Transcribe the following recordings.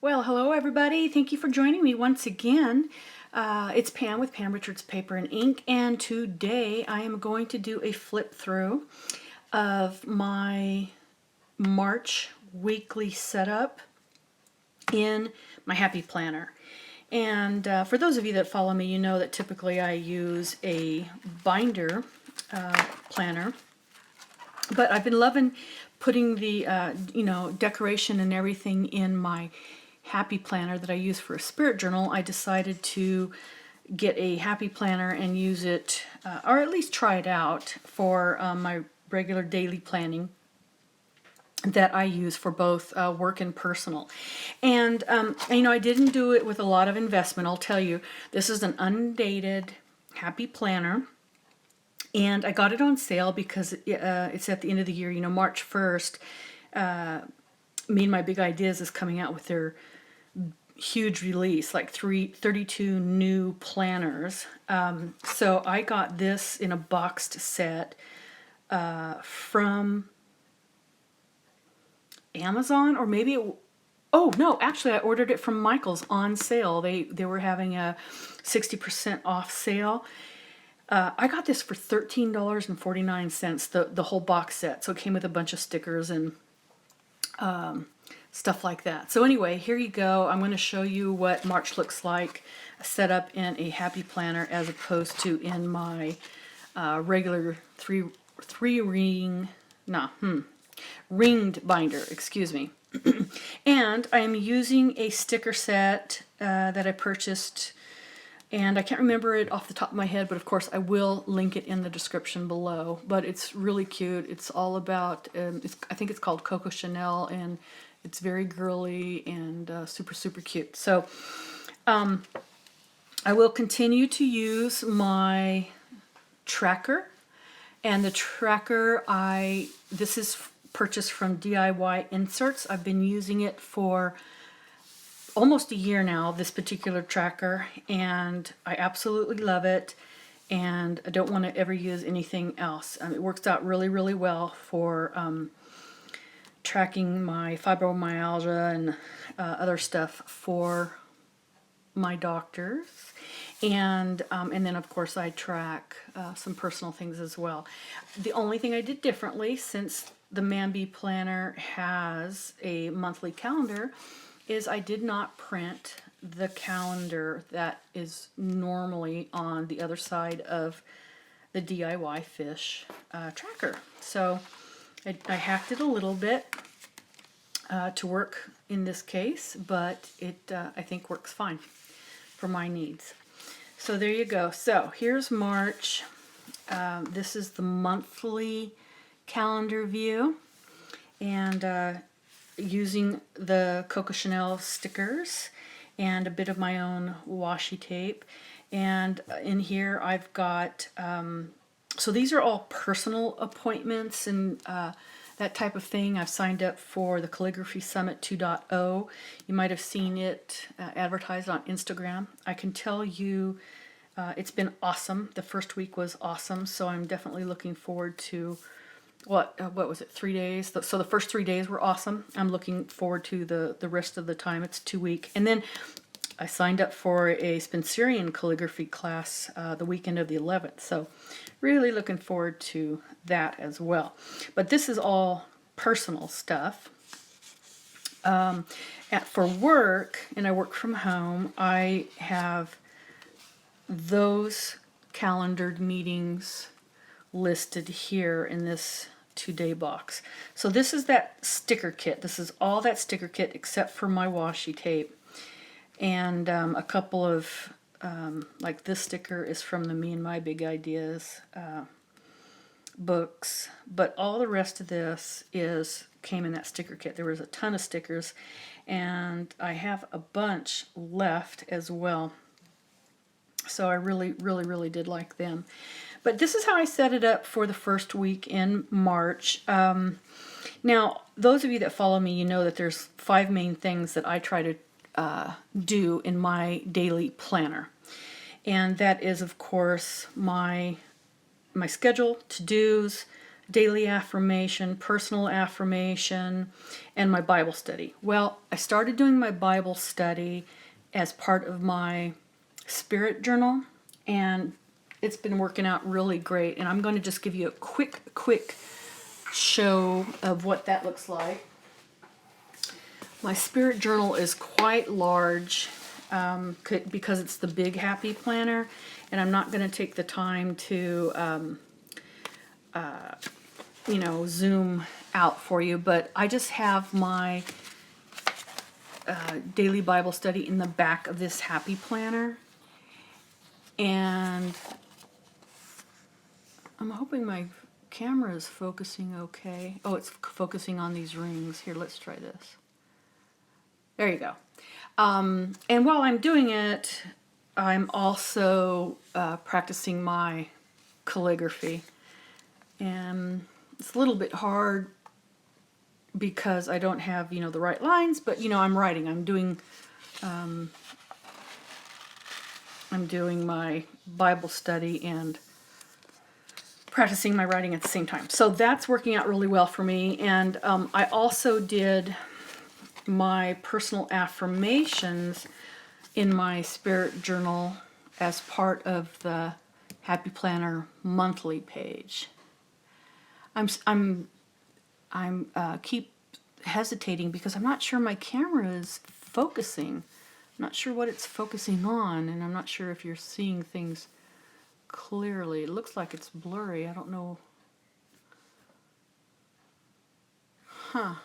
Well, hello everybody. Thank you for joining me once again. It's Pam with Pam Richards Paper and Ink, and today I am going to do a flip through of my March weekly setup in my Happy Planner. And for those of you that follow me, you know that typically I use a binder planner, but I've been loving putting the decoration and everything in my Happy Planner that I use for a spirit journal. I decided to get a Happy Planner and use it, or at least try it out for my regular daily planning that I use for both work and personal. And I didn't do it with a lot of investment. I'll tell you, this is an undated Happy Planner. And I got it on sale because it's at the end of the year. March 1st, Me and My Big Ideas is coming out with their huge release, like 32 new planners. So I got this in a boxed set from Amazon, or maybe oh no, actually I ordered it from Michael's on sale. They were having a 60% off sale. I got this for $13.49, the whole box set. So it came with a bunch of stickers and stuff like that. So anyway, here you go. I'm going to show you what March looks like set up in a Happy Planner as opposed to in my regular ringed binder, excuse me. And I am using a sticker set that I purchased, and I can't remember it off the top of my head, but of course I will link it in the description below. But it's really cute. It's all about, I think it's called Coco Chanel, and it's very girly and super cute. So I will continue to use my tracker, and the tracker this is purchased from DIY Inserts. I've been using it for almost a year now, this particular tracker, and I absolutely love it, and I don't want to ever use anything else. It works out really well for tracking my fibromyalgia and other stuff for my doctors, and then of course I track some personal things as well. The only thing I did differently, since the Mambi Planner has a monthly calendar, is I did not print the calendar that is normally on the other side of the DIY Fish tracker. So I hacked it a little bit to work in this case, but it I think works fine for my needs. So there you go. So here's March. This is the monthly calendar view, and using the Coco Chanel stickers and a bit of my own washi tape. And in here I've got, so these are all personal appointments and that type of thing. I've signed up for the Calligraphy Summit 2.0. You might have seen it advertised on Instagram. I can tell you it's been awesome. The first week was awesome, so I'm definitely looking forward to what was it, 3 days? So the first 3 days were awesome. I'm looking forward to the rest of the time. It's 2 weeks. And then I signed up for a Spencerian calligraphy class the weekend of the 11th. So really looking forward to that as well. But this is all personal stuff. For work, and I work from home, I have those calendared meetings listed here in this 2-day box. So this is that sticker kit. This is all that sticker kit except for my washi tape. And a couple of, like this sticker is from the Me and My Big Ideas books. But all the rest of this came in that sticker kit. There was a ton of stickers, and I have a bunch left as well. So I really did like them. But this is how I set it up for the first week in March. Now, those of you that follow me, you know that there's 5 main things that I try to do in my daily planner. And that is, of course, my schedule, to-dos, daily affirmation, personal affirmation, and my Bible study. Well, I started doing my Bible study as part of my spirit journal, and it's been working out really great. And I'm going to just give you a quick show of what that looks like. My spirit journal is quite large because it's the Big Happy Planner, and I'm not going to take the time to zoom out for you, but I just have my daily Bible study in the back of this Happy Planner, and I'm hoping my camera is focusing okay. Oh, it's focusing on these rings. Here, let's try this. There you go. And while I'm doing it, I'm also practicing my calligraphy. And it's a little bit hard because I don't have, the right lines, but, I'm writing. I'm doing my Bible study and practicing my writing at the same time. So that's working out really well for me. And I also did my personal affirmations in my spirit journal as part of the Happy Planner monthly page. I'm keep hesitating because I'm not sure my camera is focusing. I'm not sure what it's focusing on, and I'm not sure if you're seeing things clearly. It looks like it's blurry. I don't know. I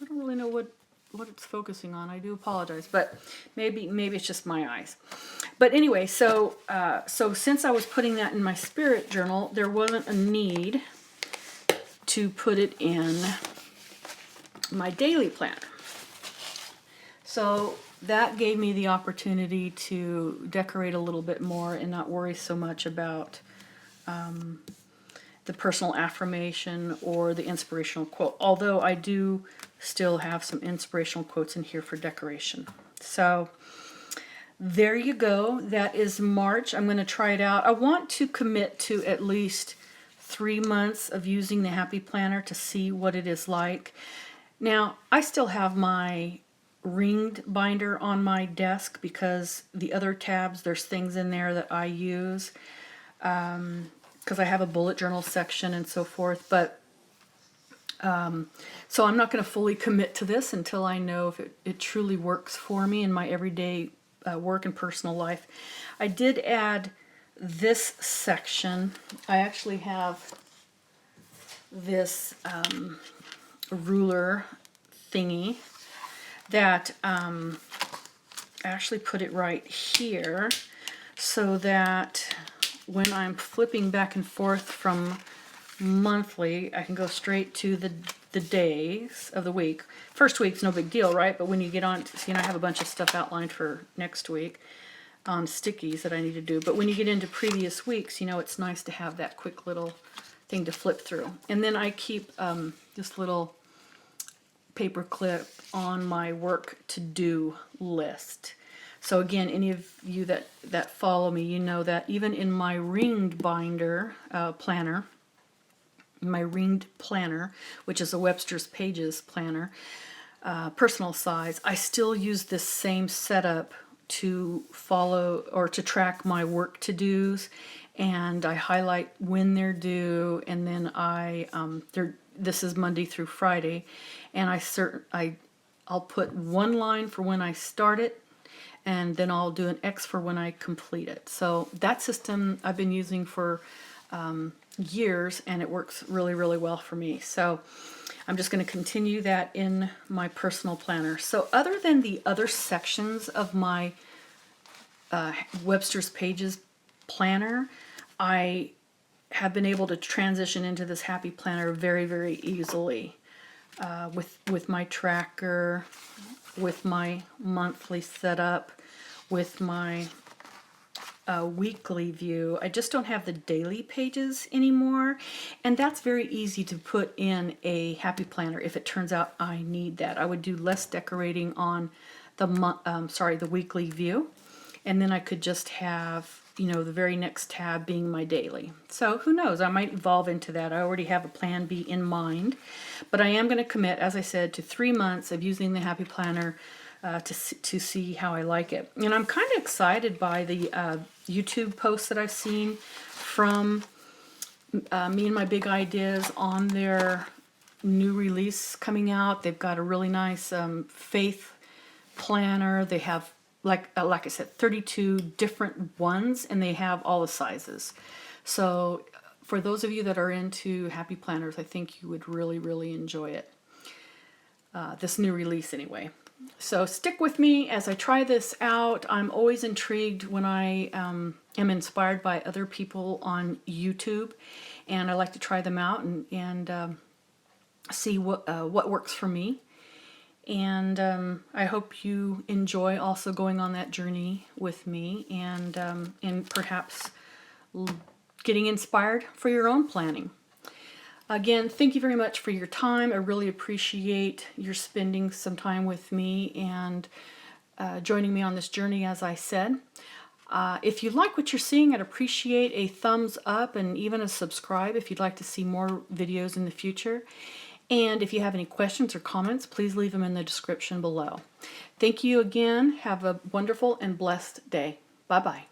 don't really know what it's focusing on. I do apologize, but maybe it's just my eyes. But anyway, so since I was putting that in my spirit journal, there wasn't a need to put it in my daily planner. So that gave me the opportunity to decorate a little bit more and not worry so much about the personal affirmation or the inspirational quote, although I do still have some inspirational quotes in here for decoration. So there you go. That is March. I'm going to try it out. I want to commit to at least 3 months of using the Happy Planner to see what it is like. Now, I still have my ringed binder on my desk because the other tabs, there's things in there that I use because I have a bullet journal section and so forth. But so I'm not going to fully commit to this until I know if it truly works for me in my everyday work and personal life. I did add this section. I actually have this ruler thingy that I actually put it right here so that when I'm flipping back and forth from monthly, I can go straight to the days of the week. First week's no big deal, right? But when you get on, I have a bunch of stuff outlined for next week on stickies that I need to do. But when you get into previous weeks, it's nice to have that quick little thing to flip through. And then I keep this little paper clip on my work to-do list. So again, any of you that follow me, you know that even in my ringed binder planner, my ringed planner, which is a Webster's Pages planner, personal size, I still use this same setup to follow or to track my work to-dos, and I highlight when they're due, and then this is Monday through Friday, and I'll put one line for when I start it, and then I'll do an X for when I complete it. So that system I've been using for years, and it works really, really well for me. So I'm just going to continue that in my personal planner. So other than the other sections of my Webster's Pages planner, I have been able to transition into this Happy Planner very, very easily with my tracker, with my monthly setup, with my weekly view. I just don't have the daily pages anymore, and that's very easy to put in a Happy Planner if it turns out I need that. I would do less decorating on the weekly view, and then I could just have the very next tab being my daily. So who knows, I might evolve into that. I already have a plan B in mind, but I am going to commit, as I said, to 3 months of using the Happy Planner to see how I like it. And I'm kind of excited by the YouTube posts that I've seen from Me and My Big Ideas on their new release coming out. They've got a really nice faith planner. They have, like I said, 32 different ones, and they have all the sizes. So for those of you that are into happy planners, I think you would really, really enjoy it. This new release anyway. So stick with me as I try this out. I'm always intrigued when I am inspired by other people on YouTube, and I like to try them out and see what works for me. And I hope you enjoy also going on that journey with me, and perhaps getting inspired for your own planning. Again, thank you very much for your time. I really appreciate your spending some time with me and joining me on this journey, as I said. If you like what you're seeing, I'd appreciate a thumbs up and even a subscribe if you'd like to see more videos in the future. And if you have any questions or comments, please leave them in the description below. Thank you again. Have a wonderful and blessed day. Bye-bye.